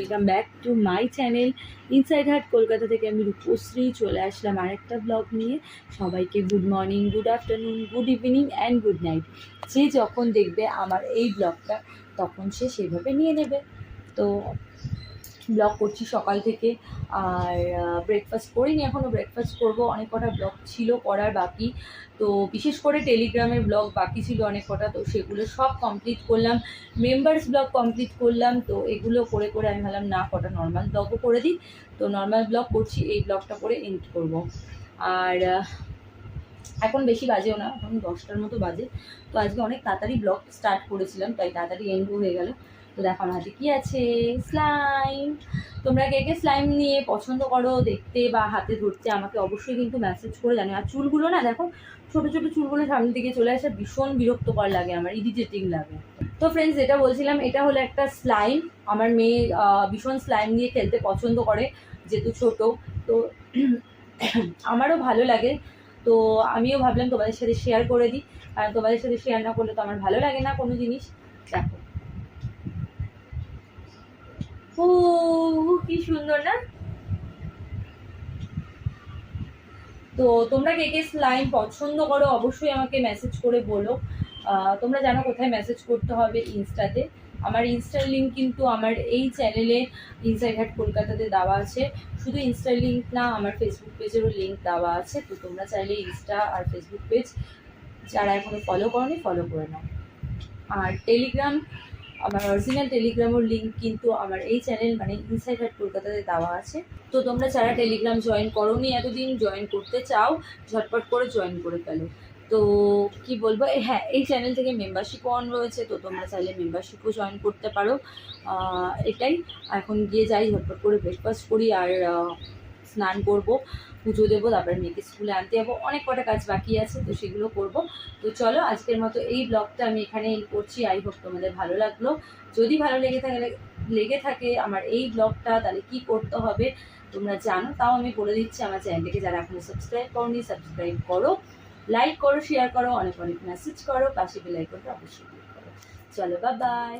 Welcome back to my channel inside heart Kolkata থেকে। আমি রূপশ্রী চলে আসলাম আরেকটা ব্লগ নিয়ে। সবাইকে good morning, good afternoon, good evening and good night. যে যখন দেখবে আমার এই ব্লগটা তখন সে সেভাবে নিয়ে নেবে। তো ব্লগ করছি সকাল থেকে, আর ব্রেকফাস্ট করিনি এখনও, ব্রেকফাস্ট করবো। অনেক কটা ব্লগ ছিল করার বাকি, তো বিশেষ করে টেলিগ্রামের ব্লগ বাকি ছিল অনেক কটা, তো সেগুলো সব কমপ্লিট করলাম। মেম্বার্স ব্লগ কমপ্লিট করলাম। তো এগুলো করে করে আমি ভাবলাম না কটা নর্মাল ব্লগও করে দিই। তো নর্মাল ব্লগ করছি, এই ব্লগটা করে এন্ড করব। আর এখন বেশি বাজেও না, এখন 10টার মতো বাজে। তো আজকে অনেক তাড়াতাড়ি ব্লগ স্টার্ট করেছিলাম, তাই তাড়াতাড়ি এন্ডও হয়ে গেল। তো দেখো আমার হাতে কী আছে, স্লাইম। তোমরা কে কে স্লাইম নিয়ে পছন্দ করো দেখতে বা হাতে ধরতে, আমাকে অবশ্যই কিন্তু মেসেজ করে জানো। আর চুলগুলো না দেখো, ছোটো ছোটো চুলগুলো সামনের দিকে চলে আসে, ভীষণ বিরক্তকর লাগে, আমার ইরিটেটিং লাগে। তো ফ্রেন্ডস, যেটা বলছিলাম, এটা হলো একটা স্লাইম। আমার মেয়ে ভীষণ স্লাইম নিয়ে খেলতে পছন্দ করে, যেহেতু ছোটো। তো আমারও ভালো লাগে, তো আমিও ভাবলাম তোমাদের সাথে শেয়ার করে দিই। কারণ তোমাদের সাথে শেয়ার না করলে তো আমার ভালো লাগে না কোনো জিনিস। দেখো, ও কি সুন্দর না? তো তোমরা কে কে স্লাইম পছন্দ করো অবশ্যই আমাকে মেসেজ করে বলো। তোমরা জানো কোথায় মেসেজ করতে হবে, ইনস্টাতে। আমার ইনস্টার লিঙ্ক কিন্তু আমার এই চ্যানেলে ইনসাইড হার্ট কলকাতাতে দেওয়া আছে। শুধু ইনস্টার লিঙ্ক না, আমার ফেসবুক পেজেরও লিঙ্ক দেওয়া আছে। তো তোমরা চাইলে ইনস্টা আর ফেসবুক পেজ যারা এখনও ফলো করোনি ফলো করে নাও। আর টেলিগ্রাম, আমার অরিজিনাল টেলিগ্রামের লিঙ্ক কিন্তু আমার এই চ্যানেল মানে ইনসাইড হার্ট কলকাতাতে দেওয়া আছে। তো তোমরা যারা টেলিগ্রাম জয়েন করোনি এতদিন, জয়েন করতে চাও, ঝটপট করে জয়েন করে ফেলো। তো কি বলবো, হ্যাঁ, এই চ্যানেল থেকে মেম্বারশিপও অন রয়েছে, তো তোমরা চাইলে মেম্বারশিপও জয়েন করতে পারো। এটাই। এখন গিয়ে যাই, ঝটপট করে ব্রেকফাস্ট করি, আর স্নান করব, পুজো দেবো, তারপরে মেয়েকে স্কুলে আনতে যাবো। অনেক কটা কাজ বাকি আছে, তো সেগুলো করব। তো চলো, আজকের মতো এই ব্লগটা আমি এখানে করছি। আই হোপ তোমাদের ভালো লাগলো। যদি ভালো লেগে থাকে আমার এই ব্লগটা, তাহলে কি করতে হবে তোমরা জানো, তাও আমি বলে দিচ্ছি। আমার চ্যানেলটাকে যারা এখনো সাবস্ক্রাইব করোনি, সাবস্ক্রাইব করো, লাইক করো, শেয়ার করো, অনেক অনেক মেসেজ করো, পাশে বেল আইকনটা অবশ্যই ক্লিক করো। চলো, বাই বাই।